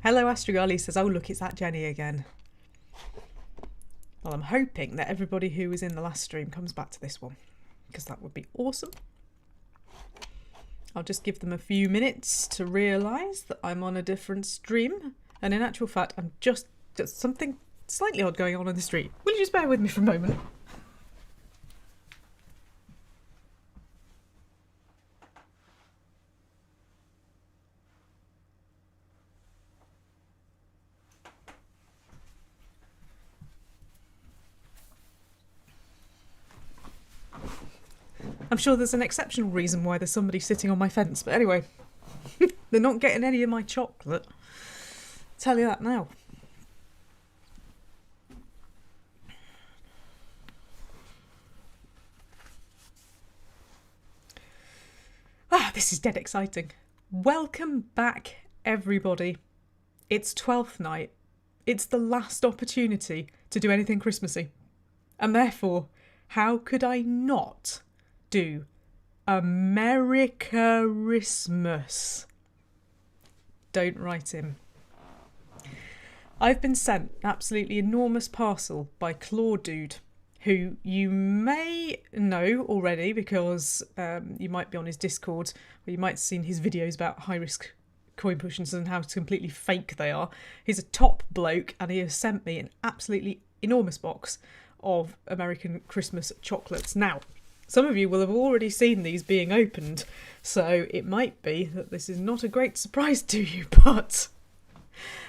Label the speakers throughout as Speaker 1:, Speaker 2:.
Speaker 1: Hello, Astragali says, oh, look, it's that Jenny again. Well, I'm hoping that everybody who was in the last stream comes back to this one, because that would be awesome. I'll just give them a few minutes to realise that I'm on a different stream. And in actual fact, I'm just something slightly odd going on in the street. Will you just bear with me for a moment? I'm sure there's an exceptional reason why there's somebody sitting on my fence, but anyway, they're not getting any of my chocolate. I'll tell you that now. This is dead exciting. Welcome back, everybody. It's 12th night. It's the last opportunity to do anything Christmassy. And therefore, how could I not do AMERICA-RISTMAS? Don't write him. I've been sent an absolutely enormous parcel by Claw Dude, who you may know already because you might be on his Discord, or you might have seen his videos about high-risk coin pushers and how completely fake they are. He's a top bloke, and he has sent me an absolutely enormous box of American Christmas chocolates. Now, some of you will have already seen these being opened, so it might be that this is not a great surprise to you, but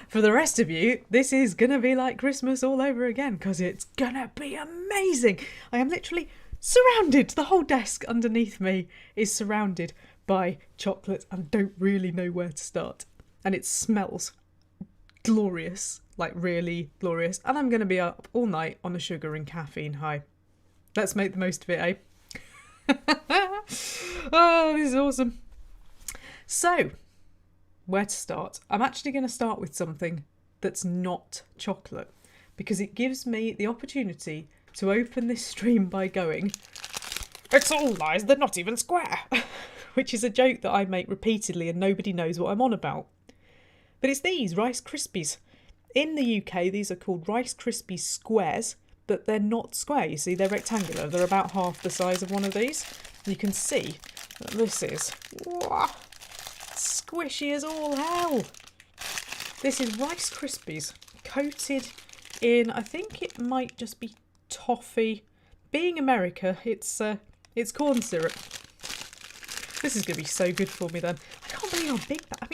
Speaker 1: for the rest of you, this is going to be like Christmas all over again, because it's going to be amazing. I am literally surrounded. The whole desk underneath me is surrounded by chocolates and don't really know where to start. And it smells glorious, like really glorious. And I'm going to be up all night on a sugar and caffeine high. Let's make the most of it, eh? Oh, this is awesome. So, where to start? I'm actually going to start with something that's not chocolate, because it gives me the opportunity to open this stream by going, "It's all lies, they're not even square," which is a joke that I make repeatedly and nobody knows what I'm on about. But it's these Rice Krispies. In the UK, these are called Rice Krispies squares, but they're not square. You see, they're rectangular. They're about half the size of one of these. You can see that this is squishy as all hell. This is Rice Krispies coated in, I think it might just be toffee. Being America, it's corn syrup. This is going to be so good for me then. I can't believe how big that.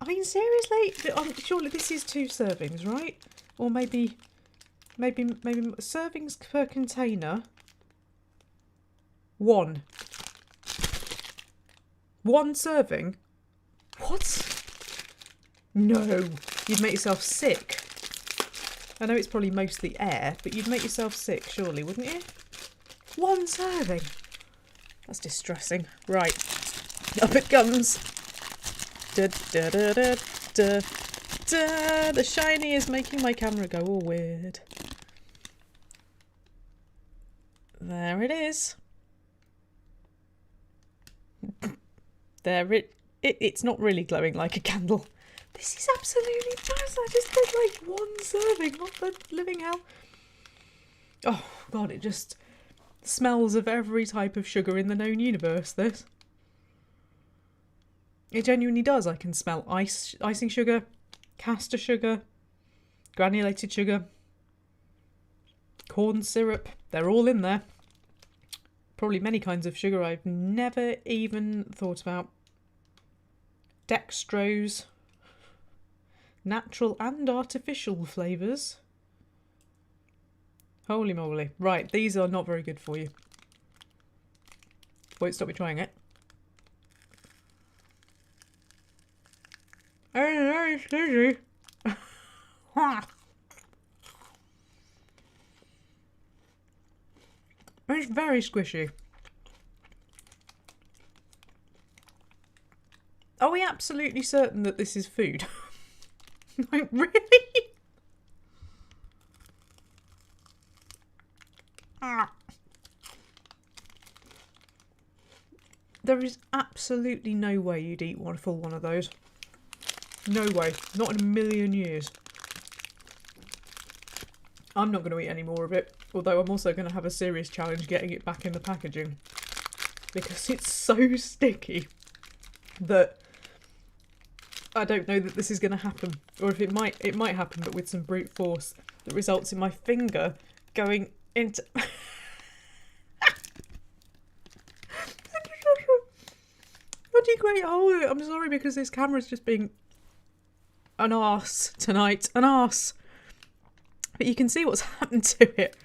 Speaker 1: I mean seriously, surely this is 2 servings, right? Or maybe servings per container. 1 serving. What? No, you'd make yourself sick. I know it's probably mostly air, but you'd make yourself sick, surely, wouldn't you? 1 serving. That's distressing. Right, up it comes. Da, da, da, da, da, da. The shiny is making my camera go all weird. There it is. There it's not really glowing like a candle. This is absolutely massive. I just did like 1 serving. What the living hell? Oh god, it just smells of every type of sugar in the known universe, this. It genuinely does. I can smell icing sugar, caster sugar, granulated sugar, corn syrup. They're all in there. Probably many kinds of sugar I've never even thought about. Dextrose. Natural and artificial flavours. Holy moly. Right, these are not very good for you. Won't stop me trying it. Very squishy. It's very squishy. Are we absolutely certain that this is food? Like, really? There is absolutely no way you'd eat one full one of those. No way. Not in a million years. I'm not going to eat any more of it, although I'm also going to have a serious challenge getting it back in the packaging because it's so sticky that I don't know that this is going to happen, or if it might happen, but with some brute force that results in my finger going into... Bloody great hole. I'm sorry because this camera's just being an arse tonight, an arse. But you can see what's happened to it.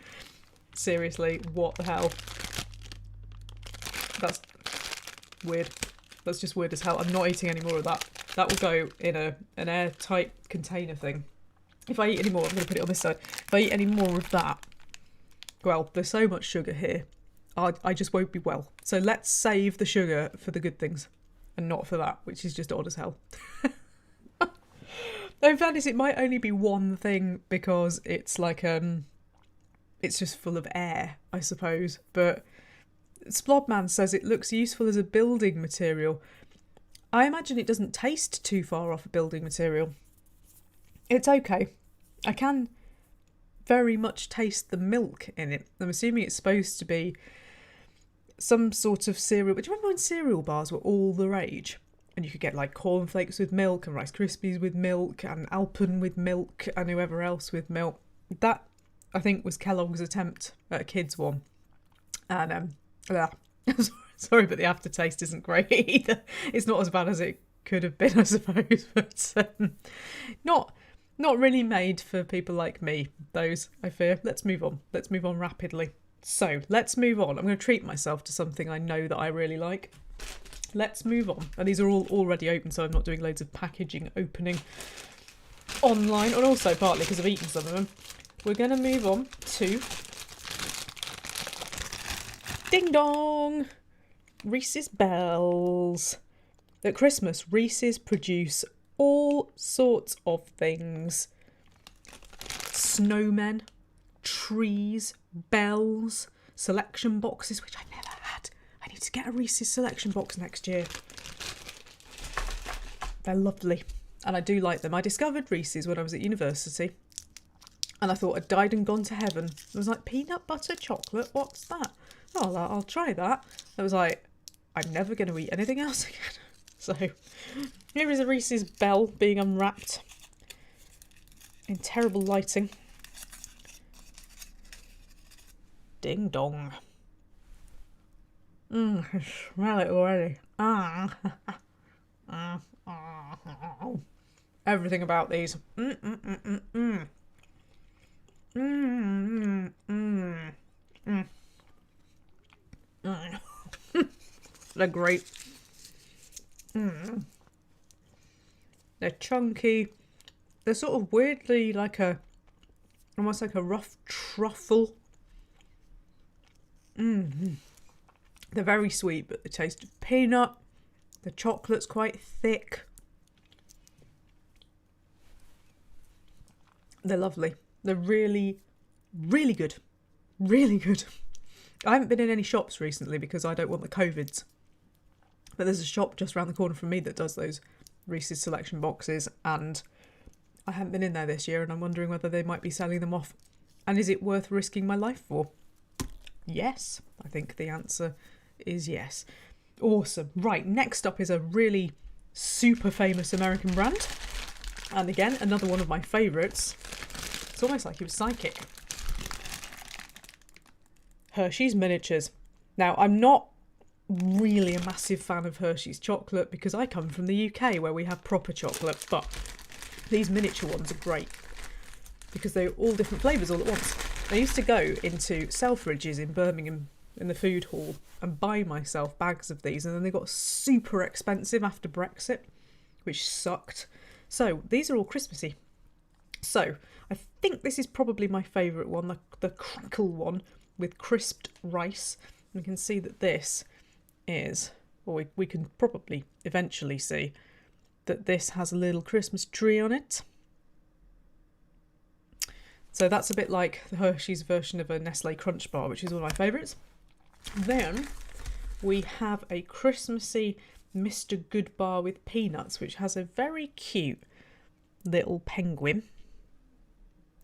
Speaker 1: Seriously, what the hell? That's weird. That's just weird as hell. I'm not eating any more of that. That will go in an airtight container thing. If I eat any more, I'm going to put it on this side. If I eat any more of that, well, there's so much sugar here. I just won't be well. So let's save the sugar for the good things and not for that, which is just odd as hell. In fairness, it might only be one thing because it's like, it's just full of air, I suppose. But Splodman says it looks useful as a building material. I imagine it doesn't taste too far off a building material. It's okay. I can very much taste the milk in it. I'm assuming it's supposed to be some sort of cereal. Do you remember when cereal bars were all the rage? And you could get like cornflakes with milk and Rice Krispies with milk and Alpen with milk and whoever else with milk. That, I think, was Kellogg's attempt at a kids one. And sorry, but the aftertaste isn't great either. It's not as bad as it could have been, I suppose. But not really made for people like me, those, I fear. Let's move on. Let's move on rapidly. So, let's move on. I'm going to treat myself to something I know that I really like. Let's move on. And these are all already open, so I'm not doing loads of packaging opening online. And also partly because I've eaten some of them. We're going to move on to... Ding dong! Reese's Bells. At Christmas, Reese's produce all sorts of things. Snowmen, trees, bells, selection boxes, which I've never had. I need to get a Reese's selection box next year. They're lovely. And I do like them. I discovered Reese's when I was at university. And I thought I'd died and gone to heaven. It was like, peanut butter chocolate? What's that? Oh, I'll try that. I was like, I'm never going to eat anything else again. So, here is a Reese's Bell being unwrapped. In terrible lighting. Ding dong. I smell it already. Everything about these. They're great. They're chunky. They're sort of weirdly like almost like a rough truffle. They're very sweet, but the taste of peanut. The chocolate's quite thick. They're lovely. They're really, really good. Really good. I haven't been in any shops recently because I don't want the COVIDs. But there's a shop just around the corner from me that does those Reese's selection boxes, and I haven't been in there this year, and I'm wondering whether they might be selling them off. And is it worth risking my life for? Yes. I think the answer is yes. Awesome. Right, next up is a really super famous American brand. And again, another one of my favourites. It's almost like he was psychic. Hershey's Miniatures. Now, I'm not really a massive fan of Hershey's chocolate because I come from the UK where we have proper chocolate, but these miniature ones are great because they're all different flavours all at once. I used to go into Selfridges in Birmingham in the food hall and buy myself bags of these, and then they got super expensive after Brexit, which sucked. So these are all Christmassy. So I think this is probably my favourite one, the crackle one with crisped rice. We can see that this is, or we can probably eventually see that this has a little Christmas tree on it. So that's a bit like the Hershey's version of a Nestle Crunch Bar, which is one of my favourites. Then we have a Christmassy Mr. Goodbar with peanuts, which has a very cute little penguin.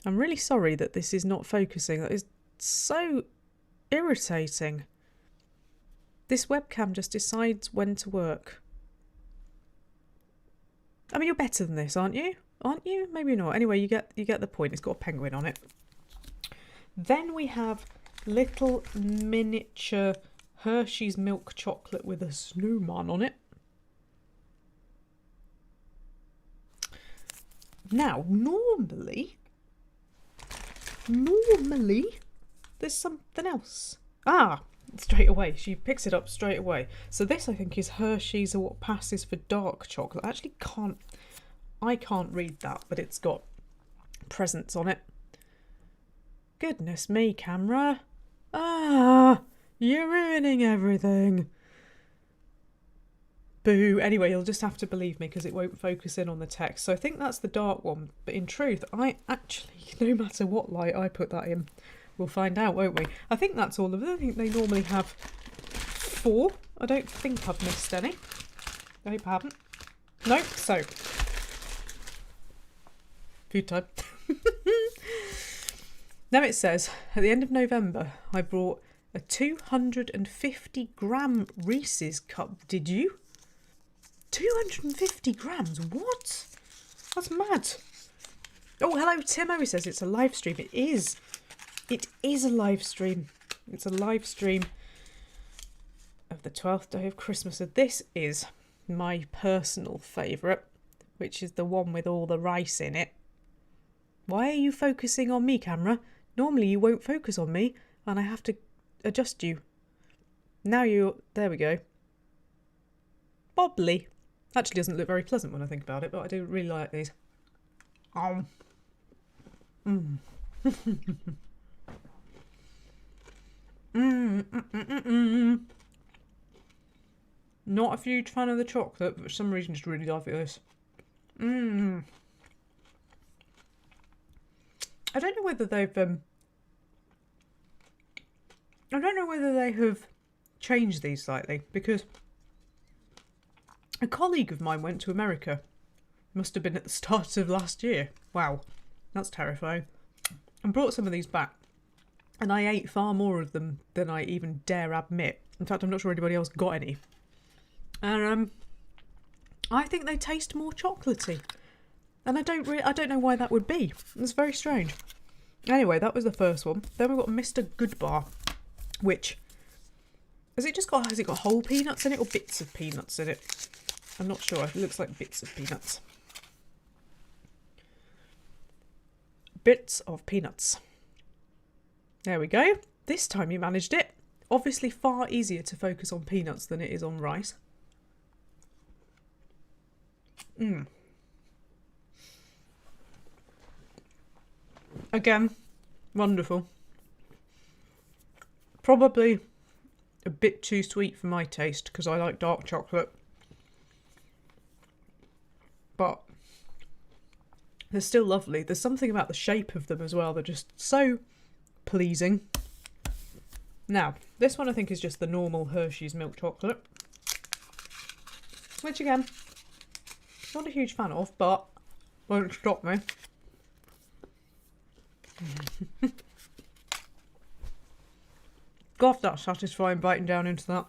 Speaker 1: I'm really sorry that this is not focusing. That is so irritating. This webcam just decides when to work. I mean, you're better than this, aren't you? Aren't you? Maybe not. Anyway, you get the point. It's got a penguin on it. Then we have little miniature Hershey's milk chocolate with a snowman on it. Now, normally, there's something else. Ah, straight away. She picks it up straight away. So this, I think, is Hershey's or what passes for dark chocolate. I can't read that, but it's got presents on it. Goodness me, camera. Ah, you're ruining everything. Boo. Anyway, you'll just have to believe me because it won't focus in on the text. So I think that's the dark one. But in truth, I actually, no matter what light I put that in, we'll find out, won't we? I think that's all of them. I think they normally have 4. I don't think I've missed any. I hope I haven't. No, so. Food time. Now it says, at the end of November, I brought a 250-gram Reese's cup. Did you? 250 grams? What? That's mad. Oh, hello, Timo. He says it's a live stream. It is. It is a live stream. It's a live stream of the 12th day of Christmas. So this is my personal favourite, which is the one with all the rice in it. Why are you focusing on me, camera? Normally you won't focus on me and I have to adjust you. Now you're... There we go. Bobbly. Actually doesn't look very pleasant when I think about it, but I do really like these. Oh. Not a huge fan of the chocolate, but for some reason just really like this. I don't know whether they've I don't know whether they have changed these slightly, because a colleague of mine went to America. Must have been at the start of last year. Wow, that's terrifying. And brought some of these back. And I ate far more of them than I even dare admit. In fact, I'm not sure anybody else got any. And I think they taste more chocolatey. And I don't know why that would be. It's very strange. Anyway, that was the first one. Then we've got Mr. Goodbar, which has it got whole peanuts in it or bits of peanuts in it? I'm not sure. It looks like bits of peanuts. Bits of peanuts. There we go. This time you managed it. Obviously far easier to focus on peanuts than it is on rice. Again, wonderful. Probably a bit too sweet for my taste because I like dark chocolate. But they're still lovely. There's something about the shape of them as well. They're just so pleasing. Now, this one I think is just the normal Hershey's milk chocolate. Which again, not a huge fan of, but won't stop me. God, that's satisfying biting down into that.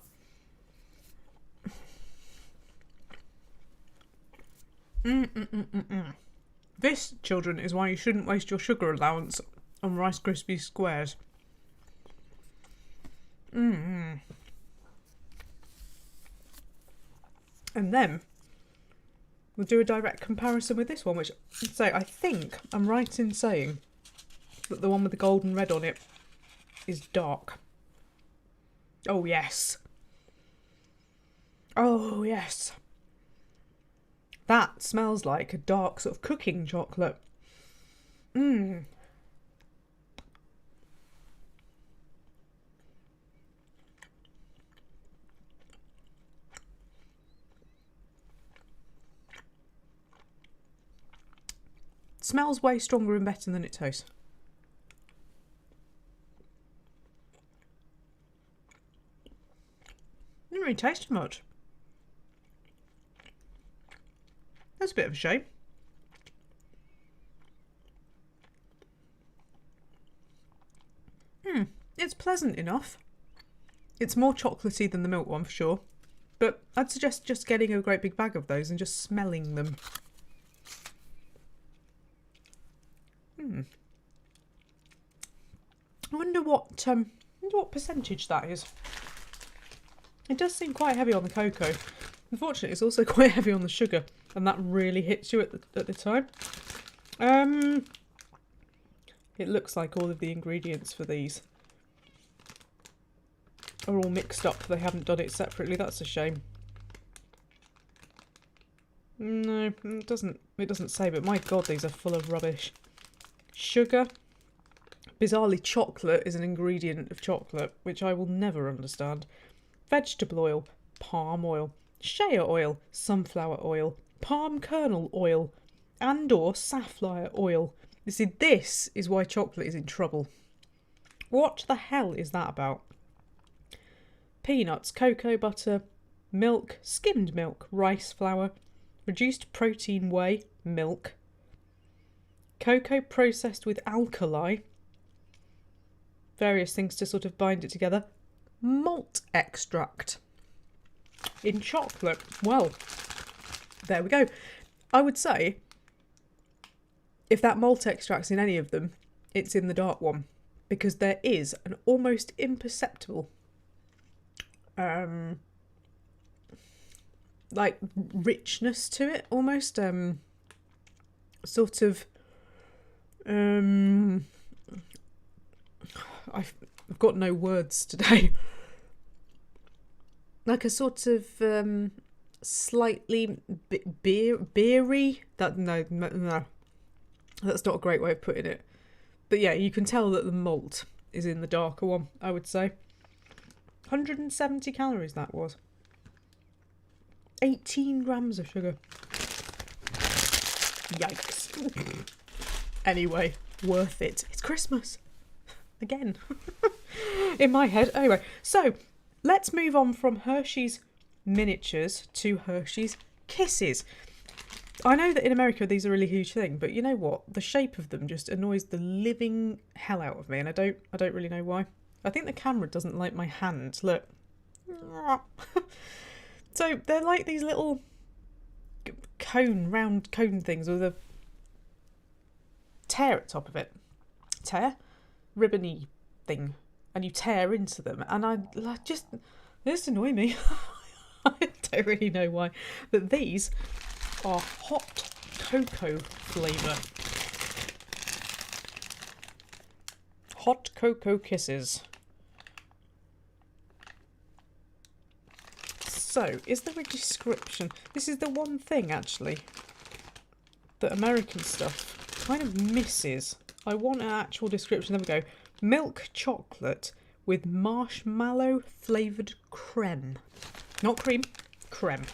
Speaker 1: This, children, is why you shouldn't waste your sugar allowance on Rice Krispies squares. And then we'll do a direct comparison with this one, which I think I'm right in saying that the one with the golden red on it is dark. Oh yes. Oh yes. That smells like a dark sort of cooking chocolate. Smells way stronger and better than it tastes. Didn't really taste much. That's a bit of a shame. pleasant enough. It's more chocolatey than the milk one for sure. But I'd suggest just getting a great big bag of those and just smelling them. I wonder what percentage that is. It does seem quite heavy on the cocoa. Unfortunately, it's also quite heavy on the sugar, and that really hits you at the time. It looks like all of the ingredients for these are all mixed up. They haven't done it separately. That's a shame. No, it doesn't say, but my god, these are full of rubbish. Sugar. Bizarrely, chocolate is an ingredient of chocolate, which I will never understand. Vegetable oil, palm oil, shea oil, sunflower oil, palm kernel oil, and or safflower oil. You see, this is why chocolate is in trouble. What the hell is that about? Peanuts, cocoa butter, milk, skimmed milk, rice flour, reduced protein whey, milk, cocoa processed with alkali, various things to sort of bind it together, malt extract. In chocolate, well, there we go. I would say if that malt extract's in any of them, it's in the dark one, because there is an almost imperceptible like richness to it, almost sort of I've got no words today. Like a sort of slightly beery. No, that's not a great way of putting it. But yeah, you can tell that the malt is in the darker one, I would say. 170 calories that was. 18 grams of sugar. Yikes. Anyway, worth it. It's Christmas. Again. In my head. Anyway, so let's move on from Hershey's miniatures to Hershey's Kisses. I know that in America these are a really huge thing, but you know what? The shape of them just annoys the living hell out of me, and I don't really know why. I think the camera doesn't like my hand. Look. So they're like these little round cone things with a tear at the top of it. Tear? Ribbony thing. And you tear into them. And they just annoy me. I don't really know why. But these are hot cocoa flavour. Hot cocoa kisses. So, is there a description? This is the one thing, actually, that American stuff kind of misses. I want an actual description. There we go. Milk chocolate with marshmallow flavoured creme. Not cream, creme.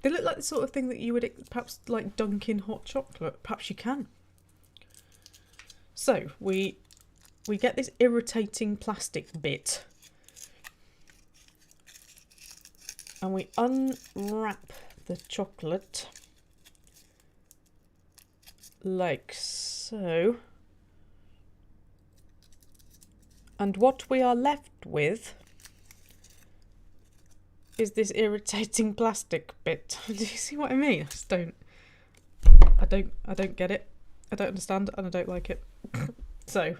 Speaker 1: They look like the sort of thing that you would perhaps like dunk in hot chocolate. Perhaps you can. So, we get this irritating plastic bit. And we unwrap the chocolate like so. And what we are left with is this irritating plastic bit. Do you see what I mean? I just don't get it. I don't understand and I don't like it. So,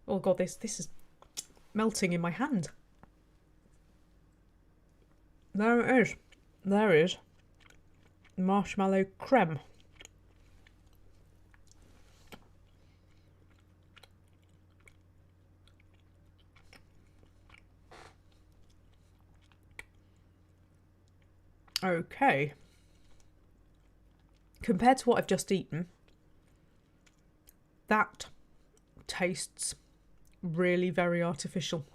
Speaker 1: oh god, this is melting in my hand. There it is. There is Marshmallow Creme. Okay. Compared to what I've just eaten, that tastes really very artificial.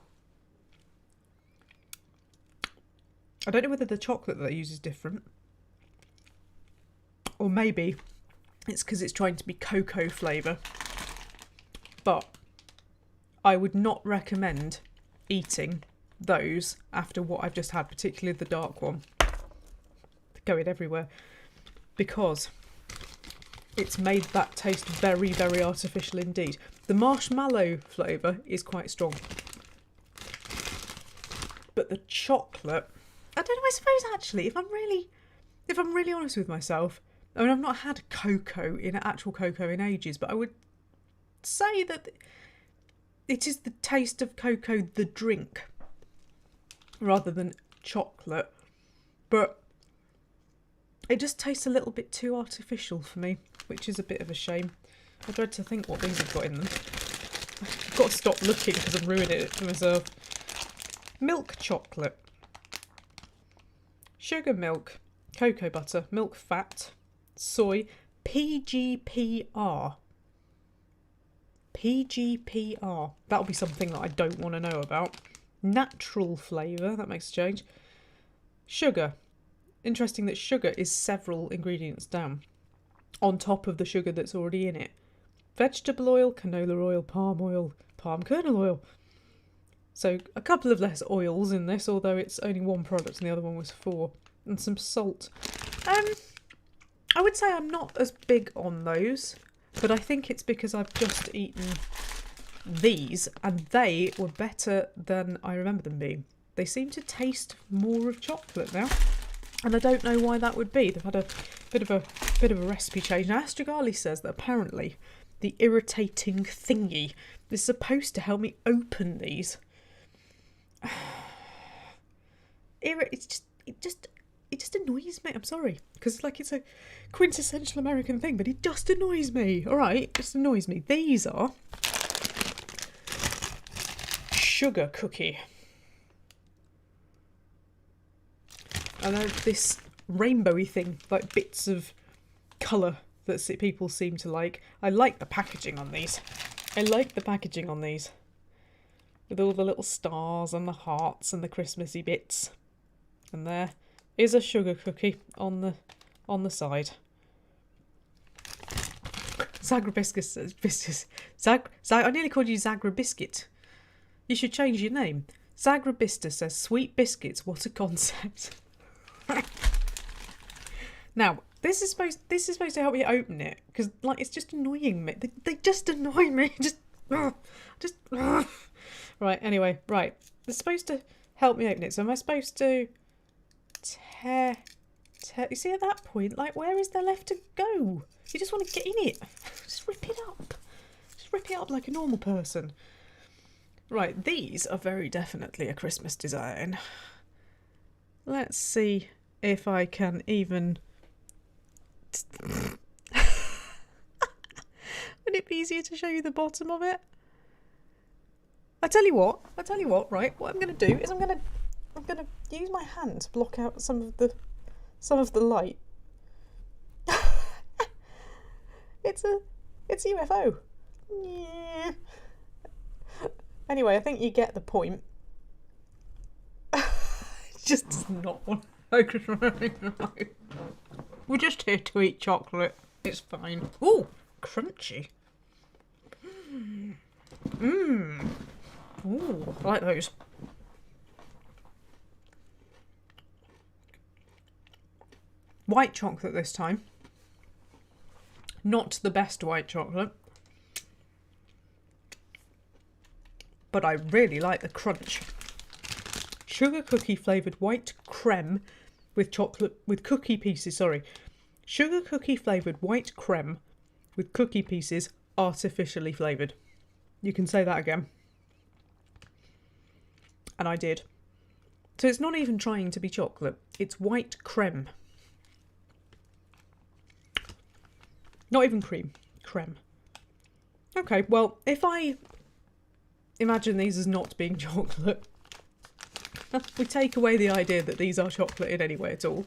Speaker 1: I don't know whether the chocolate that they use is different. Or maybe it's because it's trying to be cocoa flavour. But I would not recommend eating those after what I've just had, particularly the dark one. Going everywhere. Because it's made that taste very, very artificial indeed. The marshmallow flavour is quite strong. But the chocolate, I don't know, I suppose actually, if I'm really honest with myself, I mean, I've not had actual cocoa in ages, but I would say that it is the taste of cocoa, the drink, rather than chocolate. But it just tastes a little bit too artificial for me, which is a bit of a shame. I dread to think what things have got in them. I've got to stop looking because I'm ruining it for myself. Milk chocolate. Sugar milk. Cocoa butter. Milk fat. Soy. PGPR. PGPR. That'll be something that I don't want to know about. Natural flavour. That makes a change. Sugar. Interesting that sugar is several ingredients down on top of the sugar that's already in it. Vegetable oil, canola oil, palm kernel oil. So a couple of less oils in this, although it's only one product and the other one was 4. And some salt. I would say I'm not as big on those, but I think it's because I've just eaten these and they were better than I remember them being. They seem to taste more of chocolate now, and I don't know why that would be. They've had a bit of a recipe change. Now, Astragali says that apparently the irritating thingy is supposed to help me open these. It just annoys me. I'm sorry, because it's a quintessential American thing, but it just annoys me. All right, it just annoys me. These are sugar cookie. And this rainbowy thing, like bits of colour that people seem to like. I like the packaging on these. With all the little stars and the hearts and the Christmassy bits. And there is a sugar cookie on the side. Zagrabiscus says, I nearly called you Zagrabiscuit. You should change your name. Zagrabista says, sweet biscuits, what a concept. Now, this is supposed to help me open it, because it's just annoying me. They just annoy me. Right, anyway, right. It's supposed to help me open it. So am I supposed to tear? You see, at that point, where is there left to go? You just want to get in it. Just rip it up. Just rip it up like a normal person. Right, these are very definitely a Christmas design. Let's see if I can even... Would it be easier to show you the bottom of it? I tell you what, right, what I'm going to do is I'm going to use my hand to block out some of the light. It's a UFO. Yeah. Anyway, I think you get the point. It just does not want to focus right. We're just here to eat chocolate. It's fine. Ooh, crunchy. Mmm. Ooh, I like those. White chocolate this time. Not the best white chocolate. But I really like the crunch. Sugar cookie flavoured white creme with cookie pieces, Sugar cookie flavoured white creme with cookie pieces artificially flavoured. You can say that again. And I did. So it's not even trying to be chocolate. It's white creme. Not even cream. Creme. Okay, well, if I imagine these as not being chocolate, we take away the idea that these are chocolate in any way at all,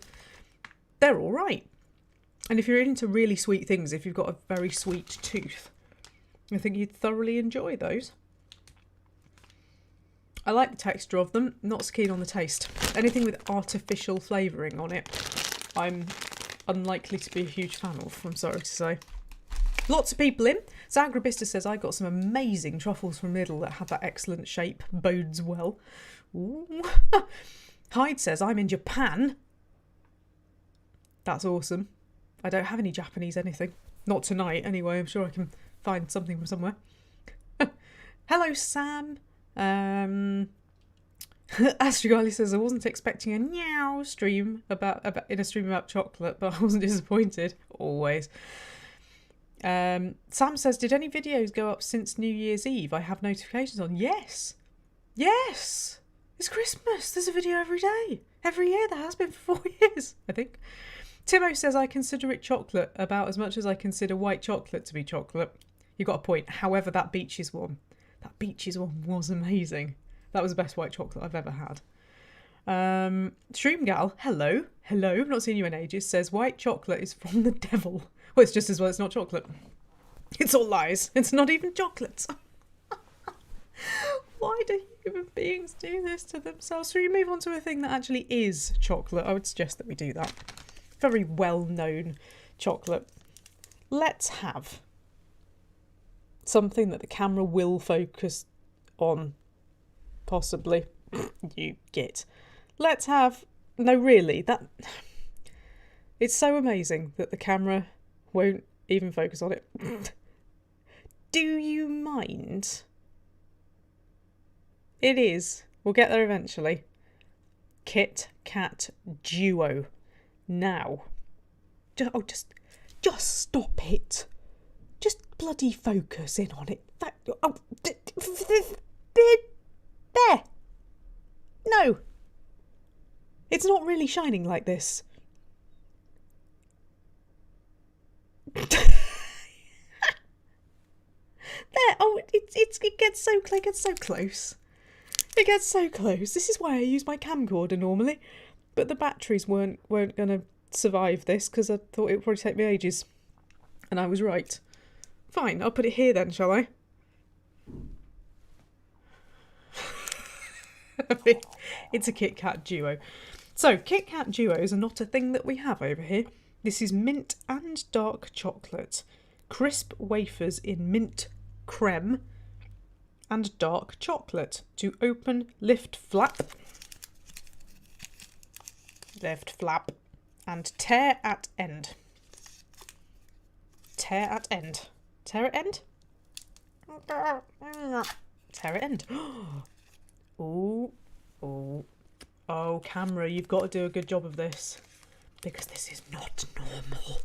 Speaker 1: they're all right. And if you're into really sweet things, if you've got a very sweet tooth, I think you'd thoroughly enjoy those. I like the texture of them, not so keen on the taste. Anything with artificial flavouring on it, I'm unlikely to be a huge fan of, I'm sorry to say. Lots of people in. Zagrabista says, I got some amazing truffles from Lidl that had that excellent shape. Bodes well. Ooh. Hyde says, I'm in Japan. That's awesome. I don't have any Japanese anything. Not tonight, anyway. I'm sure I can find something from somewhere. Hello, Sam. Astrogally says, I wasn't expecting a meow stream in a stream about chocolate, but I wasn't disappointed. Always. Sam says, did any videos go up since New Year's Eve? I have notifications on. Yes. Yes. It's Christmas. There's a video every day. Every year. There has been for 4 years, I think. Timo says, I consider it chocolate about as much as I consider white chocolate to be chocolate. You got a point. However, that Beaches one was amazing. That was the best white chocolate I've ever had. Shroomgal, hello. I've not seen you in ages, says white chocolate is from the devil. Well, it's just as well it's not chocolate. It's all lies. It's not even chocolate. Why do human beings do this to themselves? Should we move on to a thing that actually is chocolate? I would suggest that we do that. Very well-known chocolate. Let's have something that the camera will focus on. Possibly. You get. Let's have... No, really. It's so amazing that the camera won't even focus on it. Do you mind? It is. We'll get there eventually. Kitkat Duo. Now. Just stop it. Just bloody focus in on it. There. No. It's not really shining like this. There. Oh, it gets so close. It gets so close. This is why I use my camcorder normally. But the batteries weren't going to survive this because I thought it would probably take me ages. And I was right. Fine, I'll put it here then, shall I? It's a Kitkat Duo. So, Kitkat Duos are not a thing that we have over here. This is mint and dark chocolate. Crisp wafers in mint creme and dark chocolate. To open, lift flap. Lift flap. And tear at end. Tear at end. Tear at end? Tear at end. Oh, camera, you've got to do a good job of this. Because this is not normal.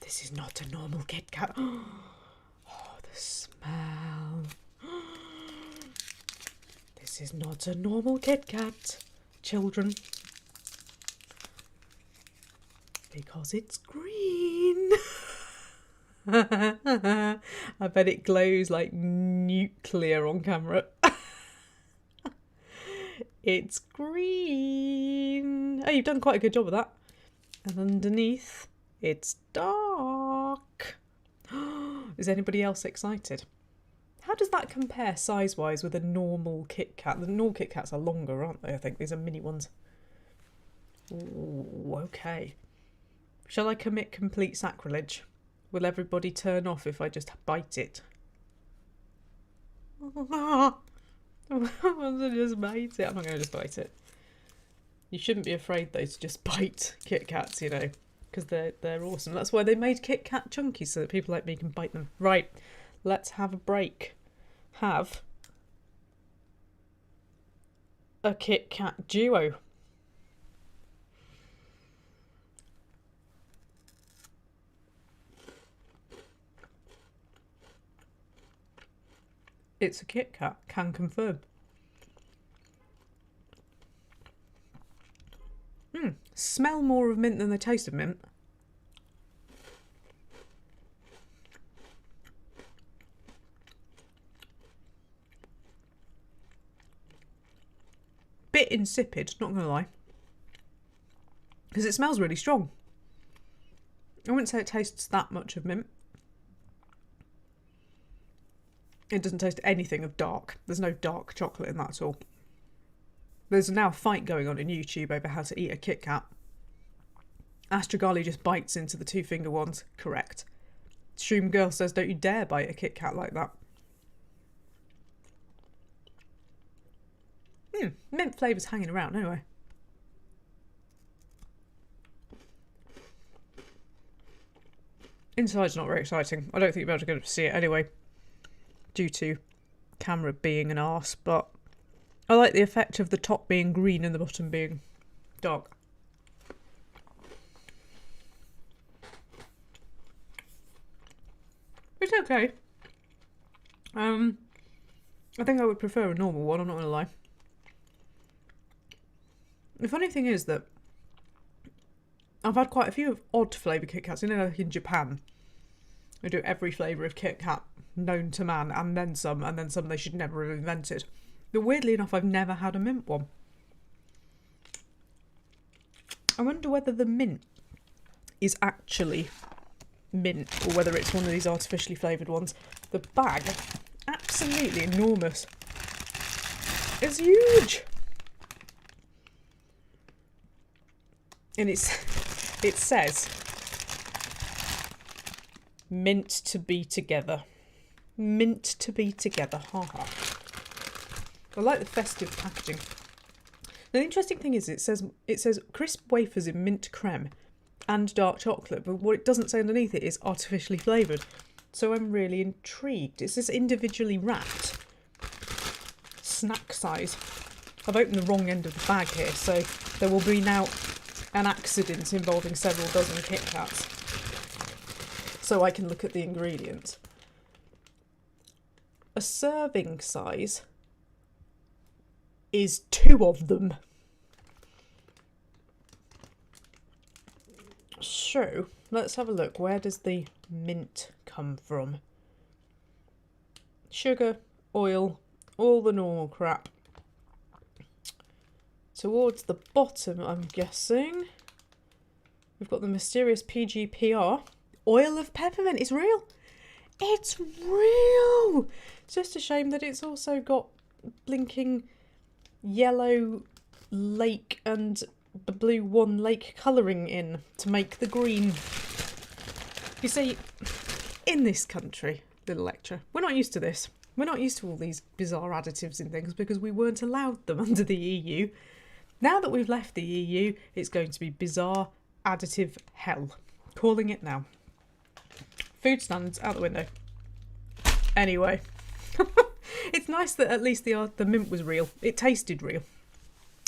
Speaker 1: This is not a normal Kitkat. Oh, the smell. This is not a normal Kitkat, children. Because it's green. I bet it glows like nuclear on camera. It's green. Oh, you've done quite a good job of that. And underneath, it's dark. Is anybody else excited? How does that compare size-wise with a normal Kit Kat? The normal Kit Kats are longer, aren't they? I think these are mini ones. Ooh, okay. Shall I commit complete sacrilege? Will everybody turn off if I just bite it? I want to just bite it. I'm not going to just bite it. You shouldn't be afraid, though, to just bite Kit Kats, you know, because they're awesome. That's why they made Kit Kat chunky, so that people like me can bite them. Right, let's have a break. Have a Kit Kat Duo. It's a Kit Kat, can confirm. Smell more of mint than the taste of mint. Bit insipid, not gonna lie. Because it smells really strong. I wouldn't say it tastes that much of mint. It doesn't taste anything of dark. There's no dark chocolate in that at all. There's now a fight going on in YouTube over how to eat a Kit Kat. Astrogali just bites into the two-finger ones. Correct. Shroom Girl says, don't you dare bite a Kit Kat like that. Mint flavour's hanging around anyway. Inside's not very exciting. I don't think you'll be able to go to see it anyway. Due to camera being an arse, but I like the effect of the top being green and the bottom being dark. It's okay. I think I would prefer a normal one, I'm not going to lie. The funny thing is that I've had quite a few odd flavour Kit Kats. You know, like in Japan, they do every flavour of Kit Kat known to man, and then some they should never have invented. But weirdly enough, I've never had a mint one. I wonder whether the mint is actually mint or whether it's one of these artificially flavoured ones. The bag, absolutely enormous. It's huge. And it says, mint to be together. Mint to be together, haha. I like the festive packaging. Now, the interesting thing is it says crisp wafers in mint creme and dark chocolate, but what it doesn't say underneath it is artificially flavoured. So I'm really intrigued. It says individually wrapped. Snack size. I've opened the wrong end of the bag here, so there will be now an accident involving several dozen Kit Kats. So I can look at the ingredients. A serving size is 2 of them. So, let's have a look. Where does the mint come from? Sugar, oil, all the normal crap. Towards the bottom, I'm guessing, we've got the mysterious PGPR. Oil of peppermint is real. It's real. It's just a shame that it's also got blinking yellow lake and the blue one lake colouring in to make the green. You see, in this country, little lecture, we're not used to this. We're not used to all these bizarre additives in things because we weren't allowed them under the EU. Now that we've left the EU, it's going to be bizarre additive hell. Calling it now. Food standards out the window. Anyway, it's nice that at least the mint was real. It tasted real,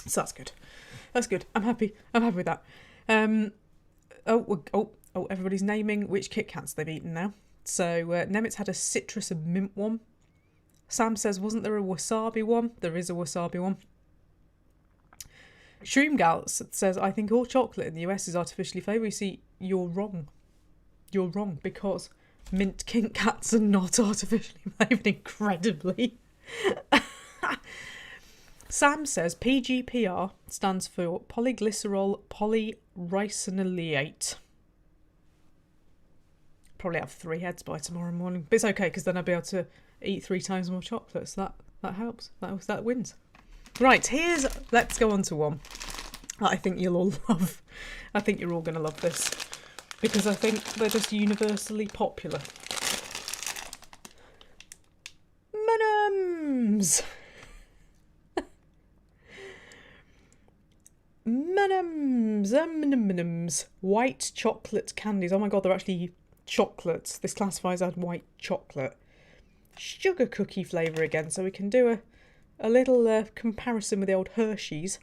Speaker 1: so that's good. That's good. I'm happy. I'm happy with that. Everybody's naming which Kit Kats they've eaten now. So Nemit's had a citrus and mint one. Sam says, wasn't there a wasabi one? There is a wasabi one. Shroom says, I think all chocolate in the US is artificially flavoured. You see, you're wrong. You're wrong because mint Kit Kats are not artificially flavoured, incredibly. Sam says PGPR stands for polyglycerol polyricinoleate. Probably have 3 heads by tomorrow morning. But it's okay because then I'll be able to eat 3 times more chocolate. So that helps. That wins. Right, let's go on to one that I think you'll all love. I think you're all going to love this because I think they're just universally popular. M&M's. M&M's. White chocolate candies. Oh my god, they're actually chocolates. This classifies as white chocolate. Sugar cookie flavour again, so we can do a little comparison with the old Hershey's.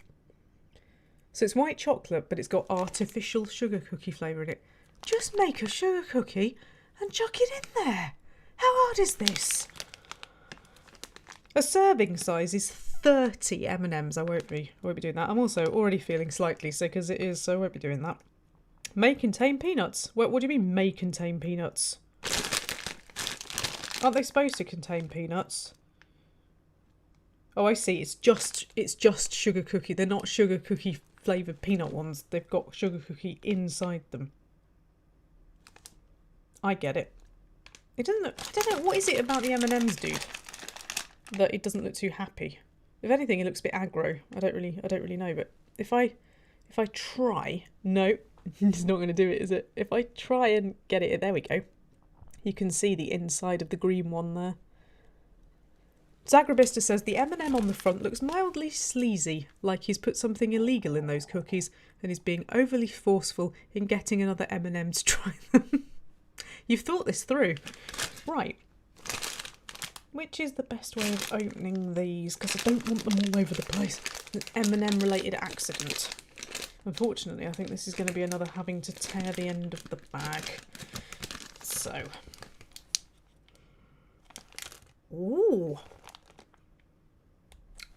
Speaker 1: So it's white chocolate, but it's got artificial sugar cookie flavour in it. Just make a sugar cookie and chuck it in there. How hard is this? A serving size is 30 M&M's. I won't be doing that. I'm also already feeling slightly sick as it is, so I won't be doing that. May contain peanuts. What do you mean may contain peanuts? Aren't they supposed to contain peanuts? Oh, I see. It's just sugar cookie. They're not sugar cookie flavoured peanut ones. They've got sugar cookie inside them. I get it. It doesn't look, I don't know, what is it about the M&M's, dude, that it doesn't look too happy? If anything, it looks a bit aggro. I don't really know, but if I try, no, it's not going to do it, is it? If I try and get it, there we go. You can see the inside of the green one there. Zagrabista says the M&M on the front looks mildly sleazy, like he's put something illegal in those cookies and is being overly forceful in getting another M&M to try them. You've thought this through. Right. Which is the best way of opening these? Because I don't want them all over the place. An M&M related accident. Unfortunately, I think this is going to be another having to tear the end of the bag. So. Ooh.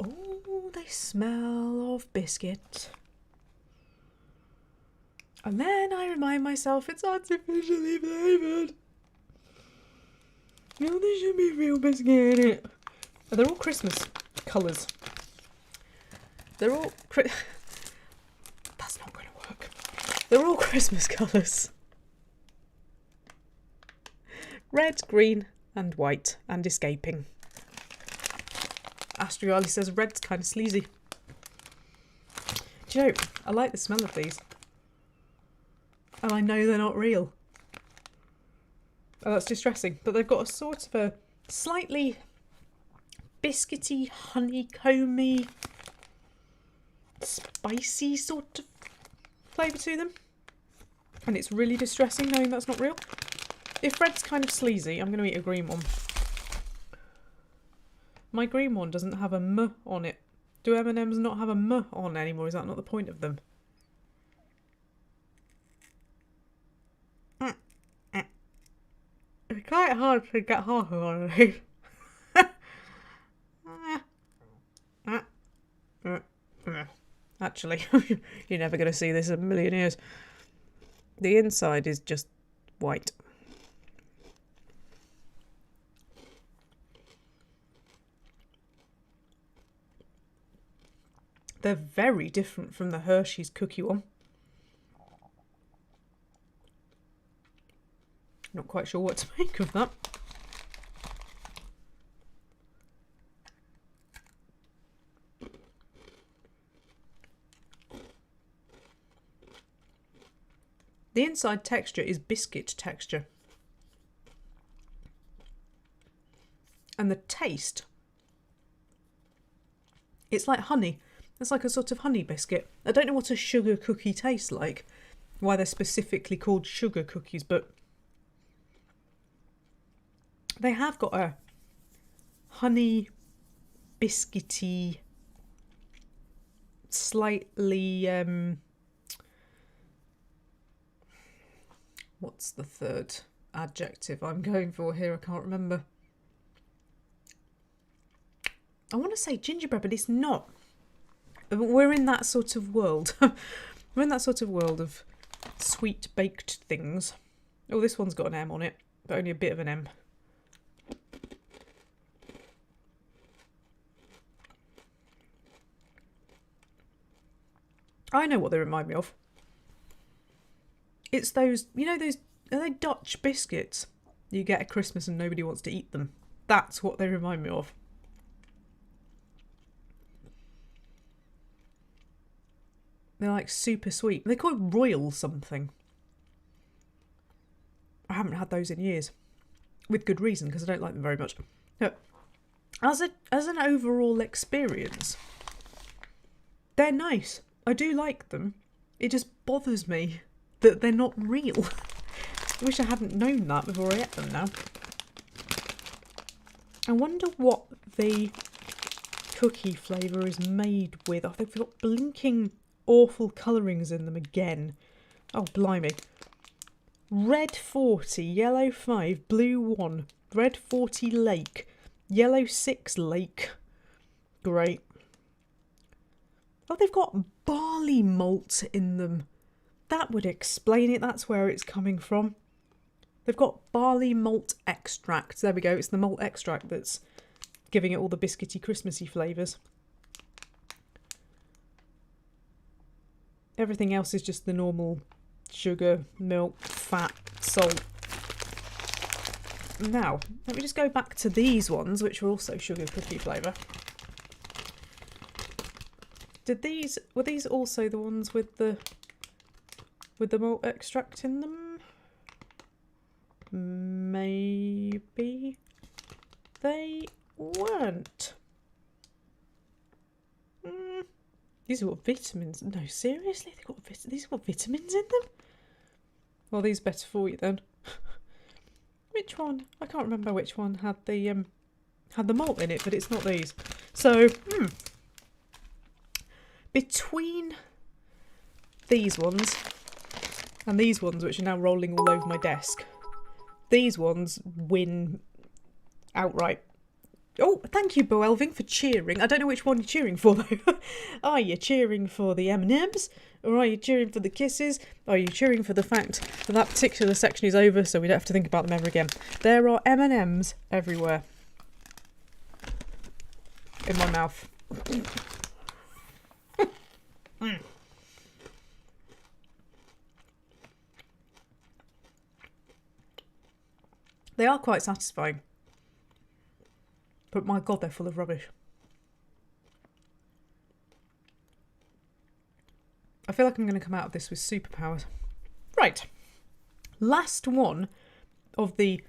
Speaker 1: Oh, they smell of biscuit. And then I remind myself it's artificially flavoured. No, there should be real biscuit in it. They're all Christmas colours. They're all... That's not going to work. They're all Christmas colours. Red, green and white and escaping. Astriali says red's kind of sleazy. Do you know, I like the smell of these. And I know they're not real. Oh, that's distressing. But they've got a sort of a slightly biscuity, honeycomby, spicy sort of flavour to them. And it's really distressing knowing that's not real. If red's kind of sleazy, I'm going to eat a green one. My green one doesn't have a M on it. Do M&Ms not have a M on anymore? Is that not the point of them? It's quite hard to get half of one of these. Actually, you're never going to see this in a million years. The inside is just white. They're very different from the Hershey's cookie one. Not quite sure what to make of that. The inside texture is biscuit texture. And the taste, it's like honey. It's like a sort of honey biscuit. I don't know what a sugar cookie tastes like, why they're specifically called sugar cookies, but they have got a honey biscuity, slightly, what's the third adjective I'm going for here? I can't remember. I want to say gingerbread, but it's not. We're in that sort of world. We're in that sort of world of sweet baked things. Oh, this one's got an M on it, but only a bit of an M. I know what they remind me of. It's those, you know those, are they Dutch biscuits you get at Christmas and nobody wants to eat them? That's what they remind me of. They're like super sweet. They're called Royal something. I haven't had those in years. With good reason, because I don't like them very much. But as an overall experience, they're nice. I do like them. It just bothers me that they're not real. I wish I hadn't known that before I ate them now. I wonder what the cookie flavour is made with. Oh, they've got blinking awful colourings in them again. Oh, blimey. Red 40, yellow 5, blue 1, red 40 lake, yellow 6 lake. Great. Oh, they've got barley malt in them. That would explain it. That's where it's coming from. They've got barley malt extract. There we go. It's the malt extract that's giving it all the biscuity, Christmassy flavours. Everything else is just the normal sugar, milk, fat, salt. Now, let me just go back to these ones, which were also sugar cookie flavour. Were these also the ones with the malt extract in them? Maybe they weren't. These have got vitamins. No, seriously, these have got vitamins in them. Well, these are better for you then. Which one? I can't remember which one had the had the malt in it, but it's not these. So, between these ones and these ones, which are now rolling all over my desk, these ones win outright. Oh, thank you, Bo Elving, for cheering. I don't know which one you're cheering for, though. Are you cheering for the M&Ms? Or are you cheering for the kisses? Are you cheering for the fact that that particular section is over, so we don't have to think about them ever again? There are M&Ms everywhere. In my mouth. They are quite satisfying. But my God, they're full of rubbish. I feel like I'm going to come out of this with superpowers. Right. Last one of the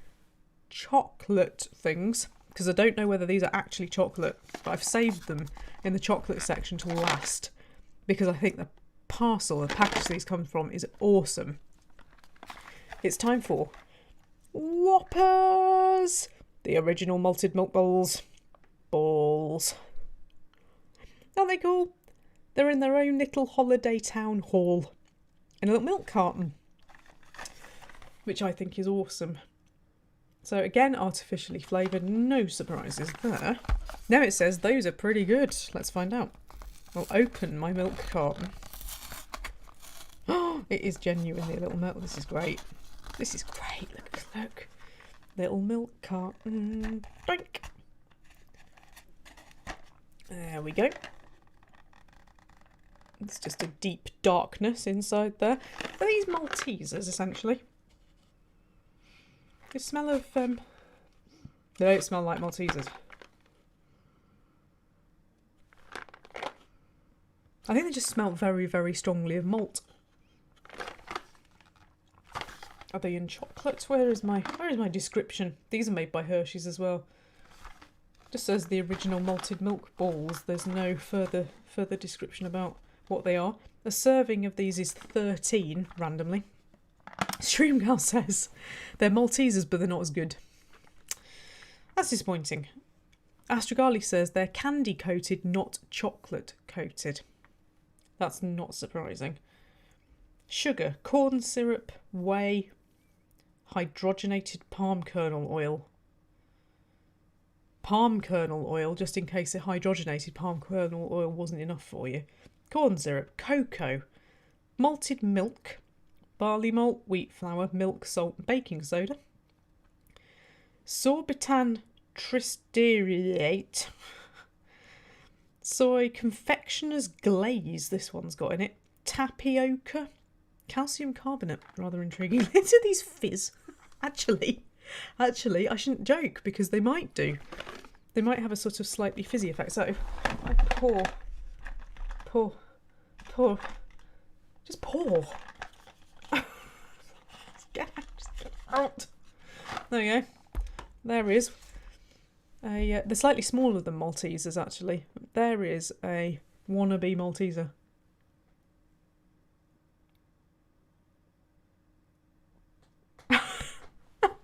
Speaker 1: chocolate things, because I don't know whether these are actually chocolate, but I've saved them in the chocolate section to last, because I think the package these come from is awesome. It's time for Whoppers! The original malted milk balls. Balls. Aren't they cool? They're in their own little holiday town hall. In a little milk carton. Which I think is awesome. So again, artificially flavoured. No surprises there. Now it says those are pretty good. Let's find out. I'll open my milk carton. Oh, it is genuinely a little milk. This is great. This is great. Look. Little milk carton. Drink. There we go. It's just a deep darkness inside there. Are these Maltesers, essentially? They smell of... They don't smell like Maltesers. I think they just smell very, very strongly of malt. Are they in chocolate? Where is my description? These are made by Hershey's as well. Just says the original malted milk balls. There's no further description about what they are. A serving of these is 13, randomly. Stream Girl says they're Maltesers, but they're not as good. That's disappointing. Astrogali says they're candy coated, not chocolate coated. That's not surprising. Sugar, corn syrup, whey, hydrogenated palm kernel oil. Palm kernel oil, just in case the hydrogenated palm kernel oil wasn't enough for you. Corn syrup, cocoa, malted milk, barley malt, wheat flour, milk, salt, and baking soda. Sorbitan tristeariate. Soy confectioner's glaze, this one's got in it. Tapioca. Calcium carbonate, rather intriguing. Do these fizz? Actually, I shouldn't joke, because they might do. They might have a sort of slightly fizzy effect. So, I pour. Just pour. Just get out. There you go. There is they're slightly smaller than Maltesers, actually. There is a wannabe Malteser.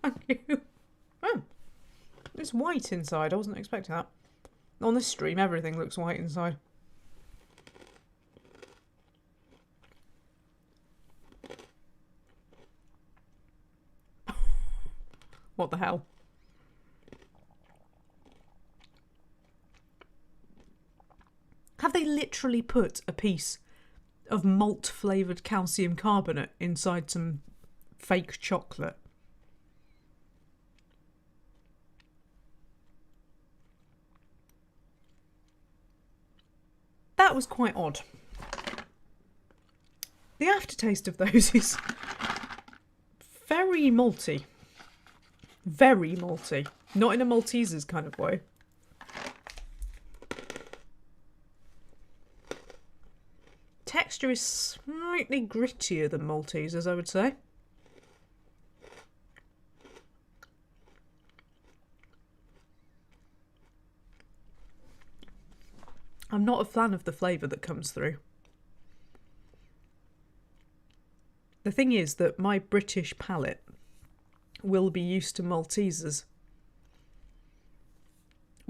Speaker 1: Thank you. Oh, it's white inside. I wasn't expecting that. On this stream, everything looks white inside. What the hell? Have they literally put a piece of malt-flavoured calcium carbonate inside some fake chocolate? That was quite odd. The aftertaste of those is very malty. Very malty. Not in a Maltesers kind of way. Texture is slightly grittier than Maltesers, I would say. I'm not a fan of the flavour that comes through. The thing is that my British palate will be used to Maltesers.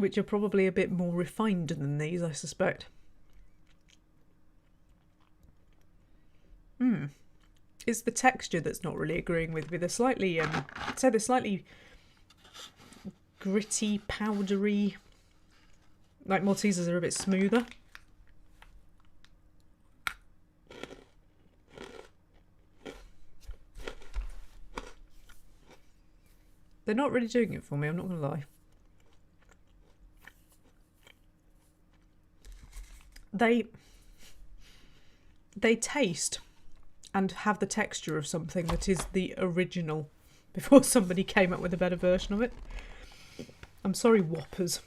Speaker 1: which are probably a bit more refined than these, I suspect. It's the texture that's not really agreeing with me. They're slightly, I'd say they're slightly gritty, powdery. Like Maltesers are a bit smoother. They're not really doing it for me, I'm not going to lie. They taste and have the texture of something that is the original before somebody came up with a better version of it. I'm sorry, Whoppers.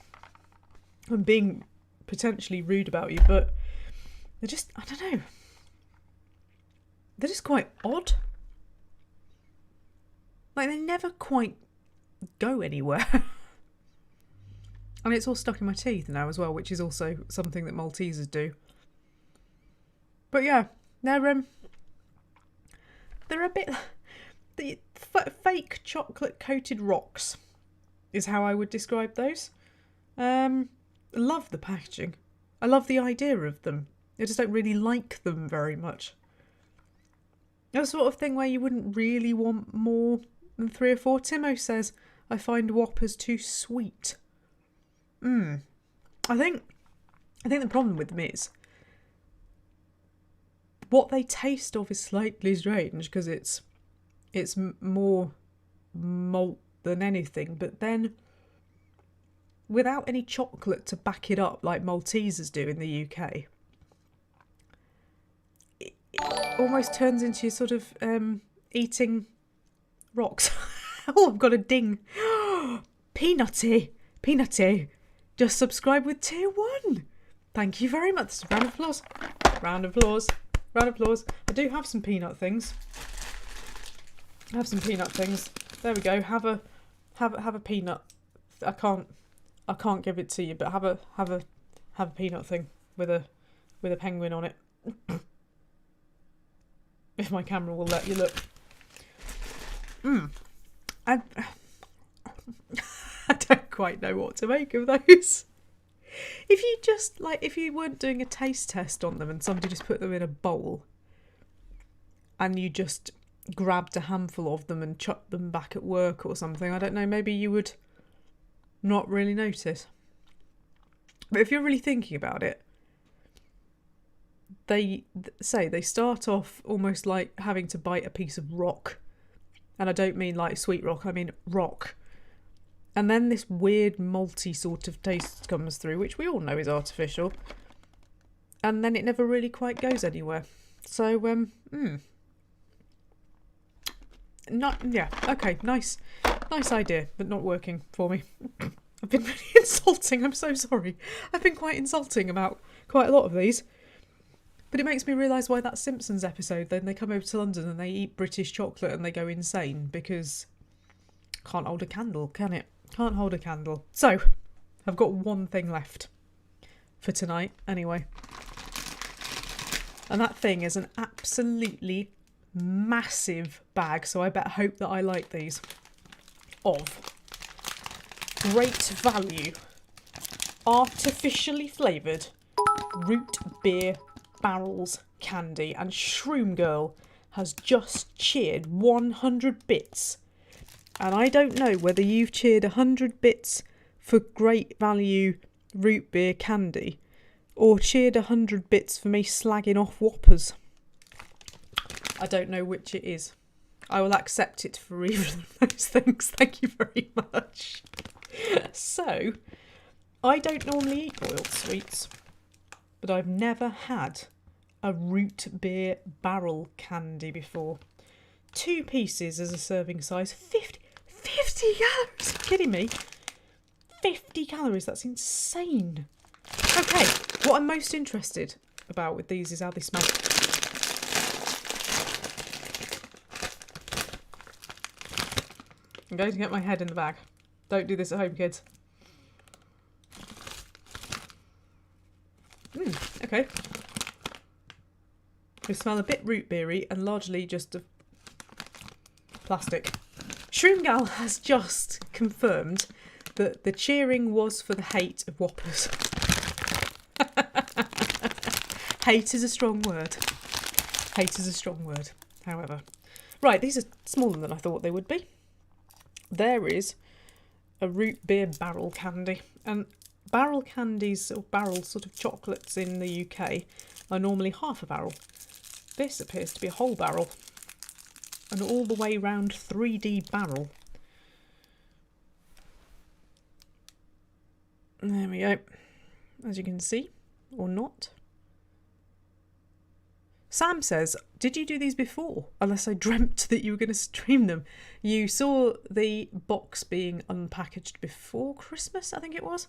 Speaker 1: I'm being potentially rude about you, but they're just, I don't know. They're just quite odd. Like, they never quite go anywhere. And it's all stuck in my teeth now as well, which is also something that Maltesers do. But yeah, they're a bit... The fake chocolate-coated rocks is how I would describe those. Love the packaging. I love the idea of them. I just don't really like them very much. The sort of thing where you wouldn't really want more than 3 or 4. Timo says, I find Whoppers too sweet. I think the problem with them is what they taste of is slightly strange because it's more malt than anything, but then without any chocolate to back it up like Maltesers do in the UK, it almost turns into sort of eating rocks. Oh, I've got a ding. Peanutty. Just subscribe with tier 1. Thank you very much. Round of applause. Round of applause. Round of applause. I do have some peanut things. There we go. Have a peanut. I can't give it to you, but have a peanut thing with a penguin on it. If my camera will let you look. I don't quite know what to make of those. If you weren't doing a taste test on them and somebody just put them in a bowl and you just grabbed a handful of them and chucked them back at work or something, I don't know, maybe you would not really notice. But if you're really thinking about it, they start off almost like having to bite a piece of rock. And I don't mean like sweet rock, I mean rock. And then this weird malty sort of taste comes through, which we all know is artificial. And then it never really quite goes anywhere. So, okay, nice idea, but not working for me. I've been really insulting, I'm so sorry. I've been quite insulting about quite a lot of these. But it makes me realise why that Simpsons episode, then they come over to London and they eat British chocolate and they go insane because can't hold a candle, can it? Can't hold a candle. So, I've got one thing left for tonight anyway. And that thing is an absolutely massive bag, so I better hope that I like these, of great value, artificially flavoured root beer barrels candy, and Shroom Girl has just cheered 100 bits, and I don't know whether you've cheered 100 bits for great value root beer candy or cheered 100 bits for me slagging off Whoppers. I don't know which it is. I will accept it for either of those things, thank you very much. So, I don't normally eat boiled sweets, but I've never had a root beer barrel candy before. 2 pieces as a serving size. 50 calories? Are you kidding me? 50 calories, that's insane. Okay, what I'm most interested about with these is how they smell. I'm going to get my head in the bag. Don't do this at home, kids. Okay. They smell a bit root beery and largely just of plastic. Shroom Gal has just confirmed The cheering was for the hate of Whoppers. Hate is a strong word. Hate is a strong word, however. Right, these are smaller than I thought they would be. There is a root beer barrel candy. And barrel candies, or barrel sort of chocolates in the UK, are normally half a barrel. This appears to be a whole barrel. An all the way round 3D barrel. There we go. As you can see, or not. Sam says, did you do these before? Unless I dreamt that you were going to stream them. You saw the box being unpackaged before Christmas, I think it was.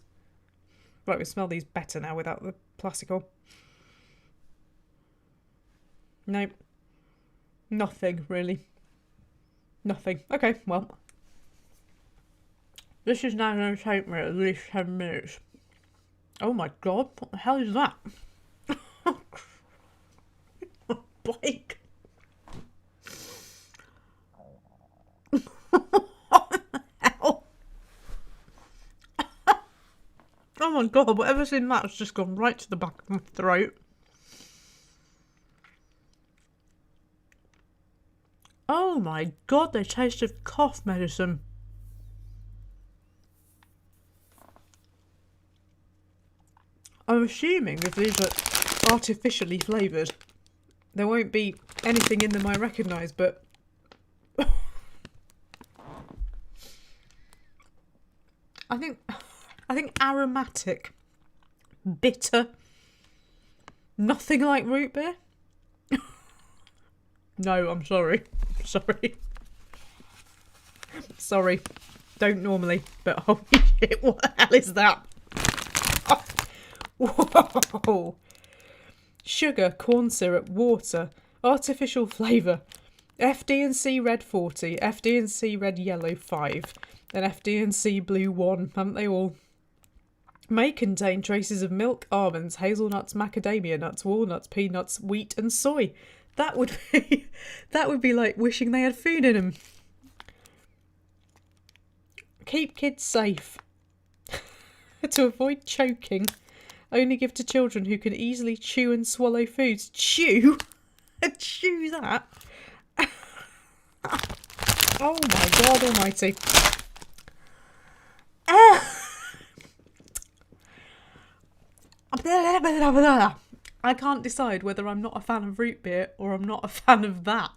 Speaker 1: Right, we smell these better now without the plastic on. Nope. Nothing, really. Nothing. Okay, well. This is now going to take me at least 10 minutes. Oh my god, what the hell is that? Blake. What the hell? Oh my god, whatever's in that's just gone right to the back of my throat. Oh my god, they taste of cough medicine. I'm assuming if these are artificially flavoured, there won't be anything in them I recognise, but I think aromatic, bitter, nothing like root beer. No, I'm sorry. Sorry. Sorry. Don't normally, but holy shit, what the hell is that? Whoa. Sugar, corn syrup, water, artificial flavour, FD&C red 40, FD&C red yellow 5, and FD&C blue 1. Haven't they all? May contain traces of milk, almonds, hazelnuts, macadamia nuts, walnuts, peanuts, wheat, and soy. That would be like wishing they had food in them. Keep kids safe. To avoid choking. Only give to children who can easily chew and swallow foods. Chew? Chew that? Oh my god almighty. I can't decide whether I'm not a fan of root beer or I'm not a fan of that.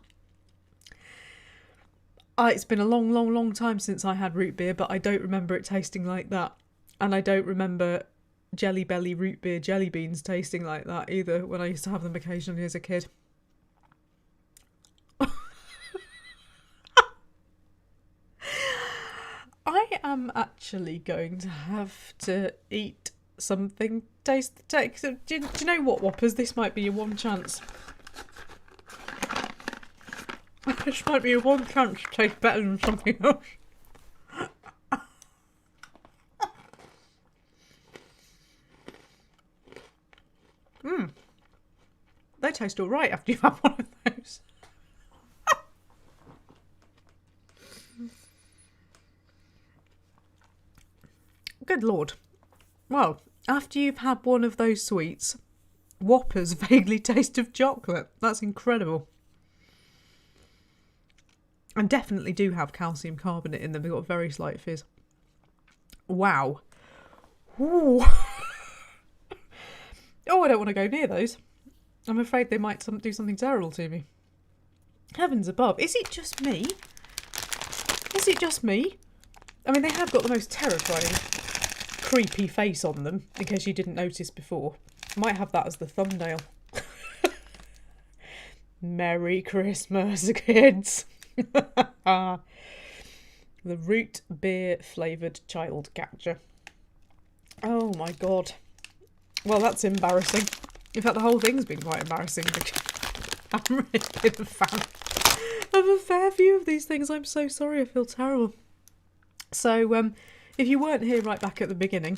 Speaker 1: It's been a long time since I had root beer, but I don't remember it tasting like that. And I don't remember Jelly Belly root beer jelly beans tasting like that either when I used to have them occasionally as a kid. I am actually going to have to eat something do you know what, Whoppers? This might be your one chance. This might be your one chance to taste better than something else. They taste all right after you've had one of those. Good lord. Well, after you've had one of those sweets, Whoppers vaguely taste of chocolate. That's incredible. And definitely do have calcium carbonate in them. They've got a very slight fizz. Wow. Ooh. Oh, I don't want to go near those. I'm afraid they might do something terrible to me. Heavens above. Is it just me? Is it just me? I mean, they have got the most terrifying, creepy face on them, in case you didn't notice before. Might have that as the thumbnail. Merry Christmas, kids. The root beer flavoured child catcher. Oh my god. Well, that's embarrassing. In fact, the whole thing's been quite embarrassing. I've really been a fan of a fair few of these things. I'm so sorry. I feel terrible. So, if you weren't here right back at the beginning,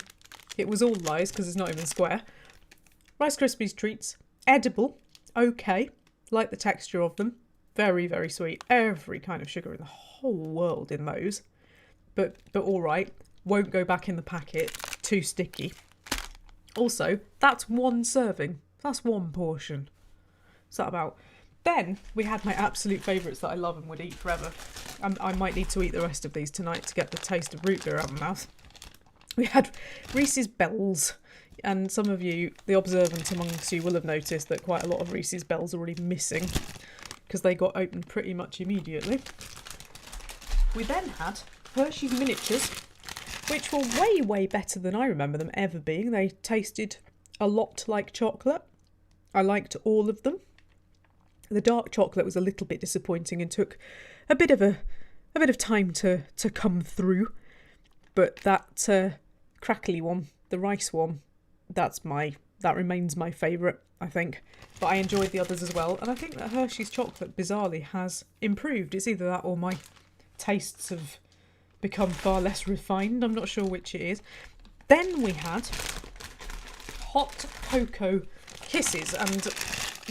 Speaker 1: it was all lies because it's not even square. Rice Krispies treats. Edible. Okay. Like the texture of them. Very, very sweet. Every kind of sugar in the whole world in those. But all right. won't go back in the packet, too sticky. Also, that's one serving. That's one portion. What's that about? Then we had my absolute favourites that I love and would eat forever. I might need to eat the rest of these tonight to get the taste of root beer out of my mouth. We had Reese's Bells, and some of you, the observant amongst you, will have noticed that quite a lot of Reese's Bells are already missing because they got opened pretty much immediately. We then had Hershey's Miniatures, which were way, way better than I remember them ever being. They tasted a lot like chocolate. I liked all of them. The dark chocolate was a little bit disappointing and took a bit of time to come through. But that crackly one, the rice one, that remains my favourite, I think. But I enjoyed the others as well. And I think that Hershey's chocolate, bizarrely, has improved. It's either that or my tastes have become far less refined. I'm not sure which it is. Then we had hot cocoa kisses, and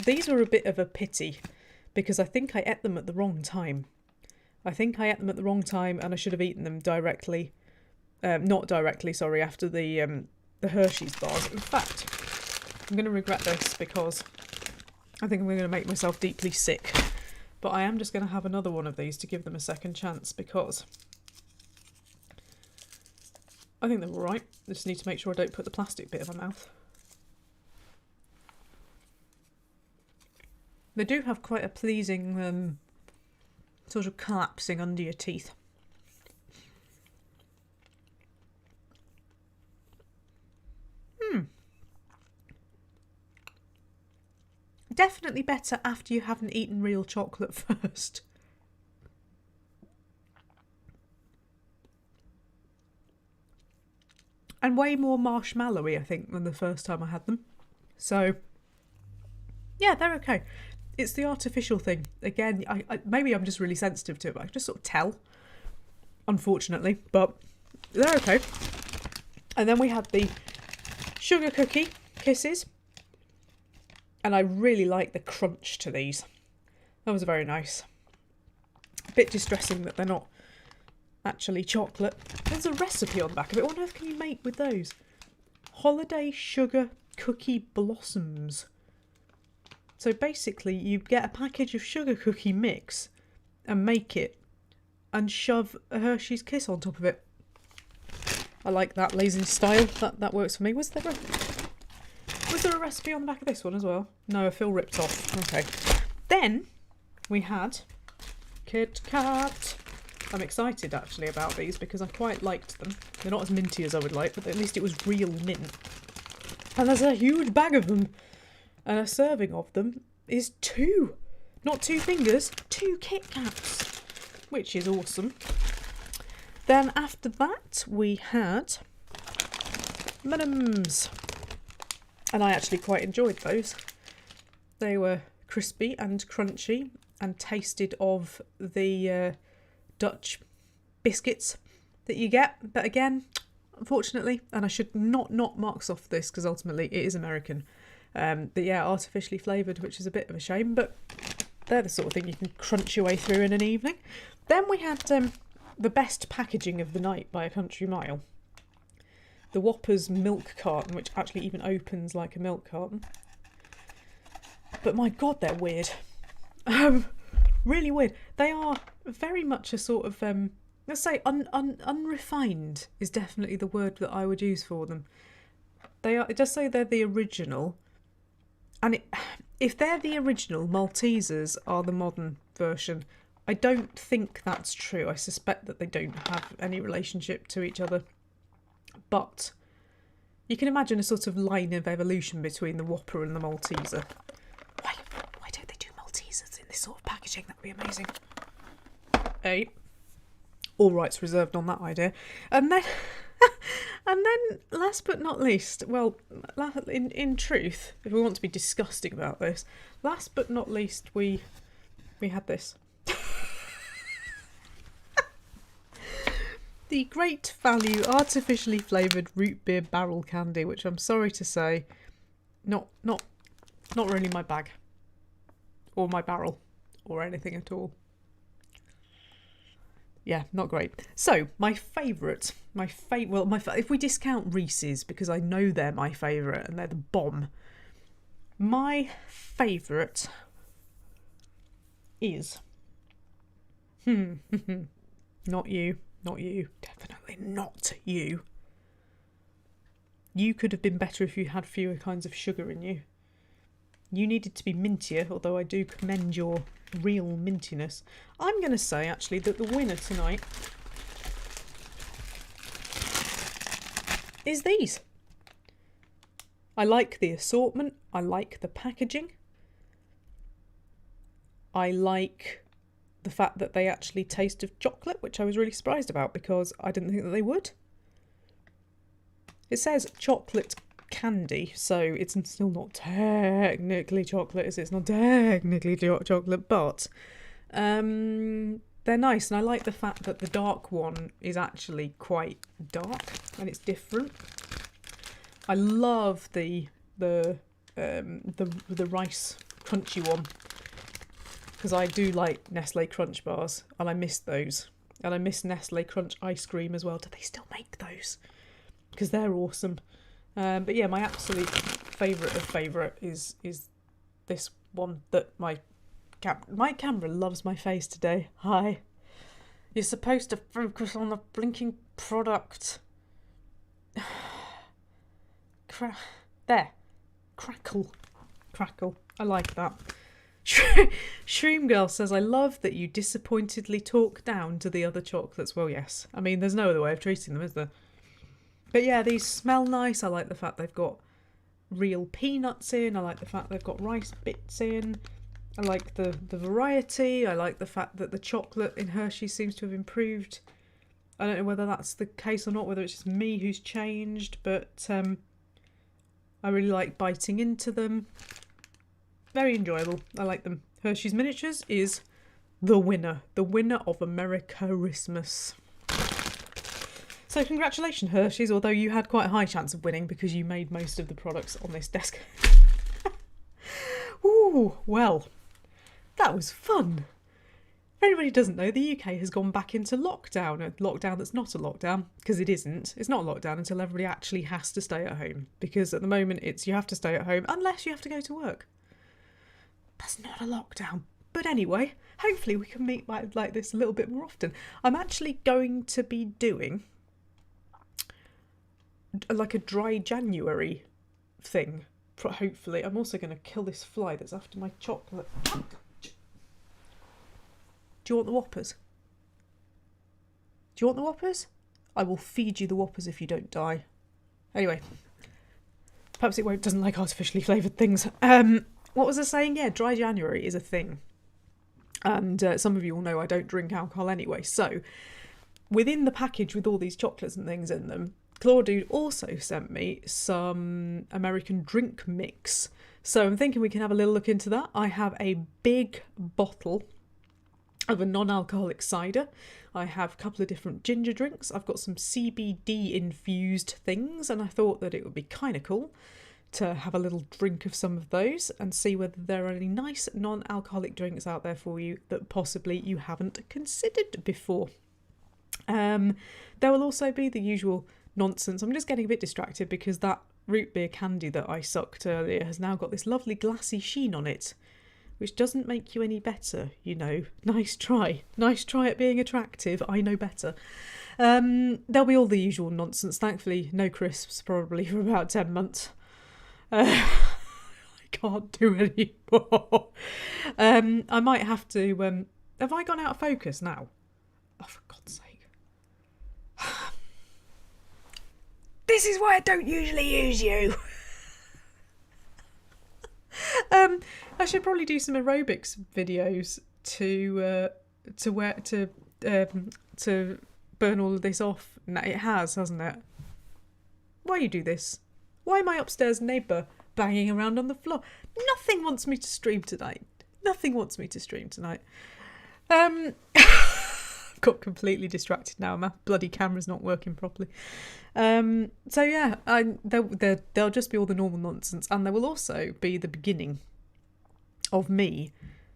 Speaker 1: these were a bit of a pity because I think I ate them at the wrong time. And I should have eaten them directly. Not directly, sorry, after the Hershey's bars. In fact, I'm going to regret this because I think I'm going to make myself deeply sick. But I am just going to have another one of these to give them a second chance because I think they're alright. I just need to make sure I don't put the plastic bit in my mouth. They do have quite a pleasing sort of collapsing under your teeth. Definitely better after you haven't eaten real chocolate first. And way more marshmallowy, I think, than the first time I had them. So, yeah, they're okay. It's the artificial thing. Again, I maybe I'm just really sensitive to it, but I can just sort of tell, unfortunately. But they're okay. And then we had the sugar cookie kisses. And I really like the crunch to these. That was very nice. A bit distressing that they're not actually chocolate. There's a recipe on the back of it. What on earth can you make with those? Holiday sugar cookie blossoms. So basically you get a package of sugar cookie mix and make it and shove a Hershey's Kiss on top of it. I like that lazy style. That works for me. Was there a recipe on the back of this one as well? No, I feel ripped off. Okay. Then we had Kitkat. I'm excited actually about these because I quite liked them. They're not as minty as I would like, but at least it was real mint. And there's a huge bag of them. And a serving of them is 2. Not 2 fingers, 2 Kit Kats. Which is awesome. Then after that we had M&M's. And I actually quite enjoyed those. They were crispy and crunchy and tasted of the Dutch biscuits that you get. But again, unfortunately, and I should not marks off this because ultimately it is American. But yeah, artificially flavoured, which is a bit of a shame. But they're the sort of thing you can crunch your way through in an evening. Then we had the best packaging of the night by a country mile. The Whoppers milk carton, which actually even opens like a milk carton. But my God, they're weird. Really weird. They are very much a sort of, let's say unrefined is definitely the word that I would use for them. It does say they're the original. And if they're the original, Maltesers are the modern version. I don't think that's true. I suspect that they don't have any relationship to each other. But you can imagine a sort of line of evolution between the Whopper and the Malteser. Why don't they do Maltesers in this sort of packaging? That would be amazing. All rights reserved on that idea. And then, last but not least, well, in truth, if we want to be disgusting about this, last but not least, we had this. The Great Value artificially flavoured root beer barrel candy, which I'm sorry to say, not really my bag, or my barrel, or anything at all. yeah, not great. So my favourite, if we discount Reese's, because I know they're my favourite and they're the bomb. My favourite is, not you, definitely not you. You could have been better if you had fewer kinds of sugar in you. You needed to be mintier, although I do commend your real mintiness. I'm going to say, actually, that the winner tonight is these. I like the assortment. I like the packaging. I like the fact that they actually taste of chocolate, which I was really surprised about because I didn't think that they would. It says chocolate candy, so it's still not technically chocolate, is it? It's not technically chocolate, but they're nice, and I like the fact that the dark one is actually quite dark and it's different. I love the rice crunchy one because I do like Nestle Crunch bars and I miss those, and I miss Nestle Crunch ice cream as well. Do they still make those? Because they're awesome. But yeah, my absolute favourite is this one that my camera loves my face today. Hi. You're supposed to focus on the blinking product. There. Crackle. I like that. Shroom Girl says, I love that you disappointedly talk down to the other chocolates. Well, yes. I mean, there's no other way of treating them, is there? But yeah, these smell nice. I like the fact they've got real peanuts in. I like the fact they've got rice bits in. I like the variety. I like the fact that the chocolate in Hershey seems to have improved. I don't know whether that's the case or not, whether it's just me who's changed, but I really like biting into them. Very enjoyable. I like them. Hershey's Miniatures is the winner of America-Ristmas. So congratulations, Hershey's, although you had quite a high chance of winning because you made most of the products on this desk. Ooh, well, that was fun. If anybody doesn't know, the UK has gone back into lockdown, a lockdown that's not a lockdown, because it isn't. It's not a lockdown until everybody actually has to stay at home, because at the moment it's you have to stay at home unless you have to go to work. That's not a lockdown. But anyway, hopefully we can meet like this a little bit more often. I'm actually going to be doing like a dry January thing, hopefully. I'm also going to kill this fly that's after my chocolate. Do you want the Whoppers? Do you want the Whoppers? I will feed you the Whoppers if you don't die. Anyway, perhaps it doesn't like artificially flavoured things. What was I saying? Yeah, dry January is a thing. And some of you will know I don't drink alcohol anyway. So within the package with all these chocolates and things in them, Claude also sent me some American drink mix. So I'm thinking we can have a little look into that. I have a big bottle of a non-alcoholic cider. I have a couple of different ginger drinks. I've got some CBD infused things, and I thought that it would be kind of cool to have a little drink of some of those and see whether there are any nice non-alcoholic drinks out there for you that possibly you haven't considered before. There will also be the usual nonsense. I'm just getting a bit distracted because that root beer candy that I sucked earlier has now got this lovely glassy sheen on it, which doesn't make you any better, you know. Nice try at being attractive. I know better. There'll be all the usual nonsense. Thankfully, no crisps probably for about 10 months. I can't do anymore. I might have to... have I gone out of focus now? Oh, for God's sake. This is why I don't usually use you. I should probably do some aerobics videos to burn all of this off. No, it hasn't it? Why you do this? Why my upstairs neighbour banging around on the floor? Nothing wants me to stream tonight. I've got completely distracted now. My bloody camera's not working properly. So yeah, there'll just be all the normal nonsense, and there will also be the beginning of me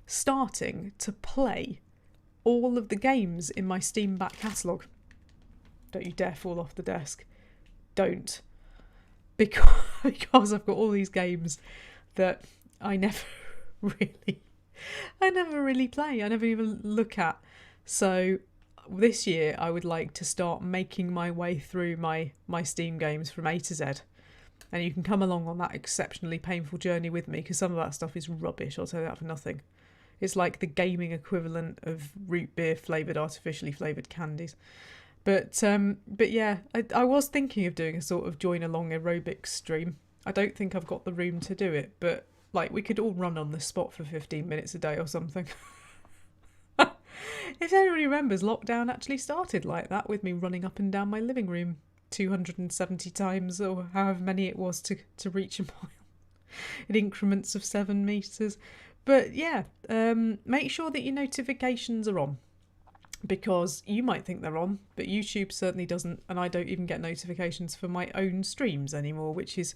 Speaker 1: starting to play all of the games in my Steam back catalogue. Don't you dare fall off the desk. Don't. Because I've got all these games that I never really play. I never even look at. So this year I would like to start making my way through my Steam games from A to Z. And you can come along on that exceptionally painful journey with me, because some of that stuff is rubbish, I'll tell you that for nothing. It's like the gaming equivalent of root beer flavoured, artificially flavoured candies. But yeah, I was thinking of doing a sort of join along aerobics stream. I don't think I've got the room to do it, but like we could all run on the spot for 15 minutes a day or something. If anybody remembers, lockdown actually started like that, with me running up and down my living room 270 times, or however many it was to reach a mile, in increments of 7 metres. But yeah, make sure that your notifications are on, because you might think they're on, but YouTube certainly doesn't, and I don't even get notifications for my own streams anymore, which is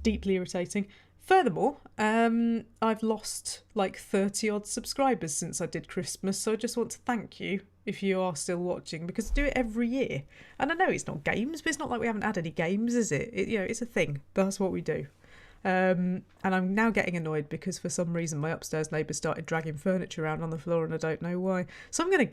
Speaker 1: deeply irritating. Furthermore, I've lost like 30 odd subscribers since I did Christmas, so I just want to thank you if you are still watching, because I do it every year. And I know it's not games, but it's not like we haven't had any games, is it? It's a thing. That's what we do. And I'm now getting annoyed because for some reason my upstairs neighbour started dragging furniture around on the floor and I don't know why. So I'm going to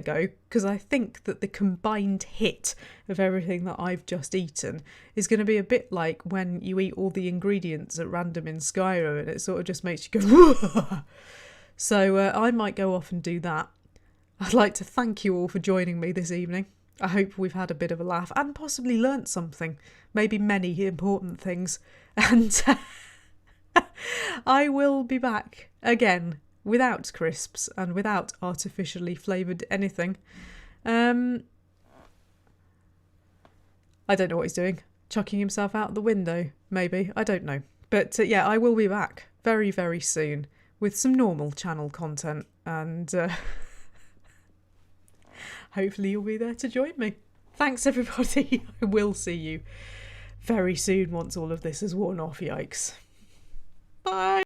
Speaker 1: go because I think that the combined hit of everything that I've just eaten is going to be a bit like when you eat all the ingredients at random in Skyrim and it sort of just makes you go So I might go off and do that. I'd like to thank you all for joining me this evening. I hope we've had a bit of a laugh and possibly learnt something, maybe many important things. And I will be back again without crisps and without artificially flavoured anything. I don't know what he's doing. Chucking himself out the window, maybe. I don't know. But yeah, I will be back very, very soon with some normal channel content. And hopefully you'll be there to join me. Thanks, everybody. I will see you very soon once all of this has worn off. Yikes.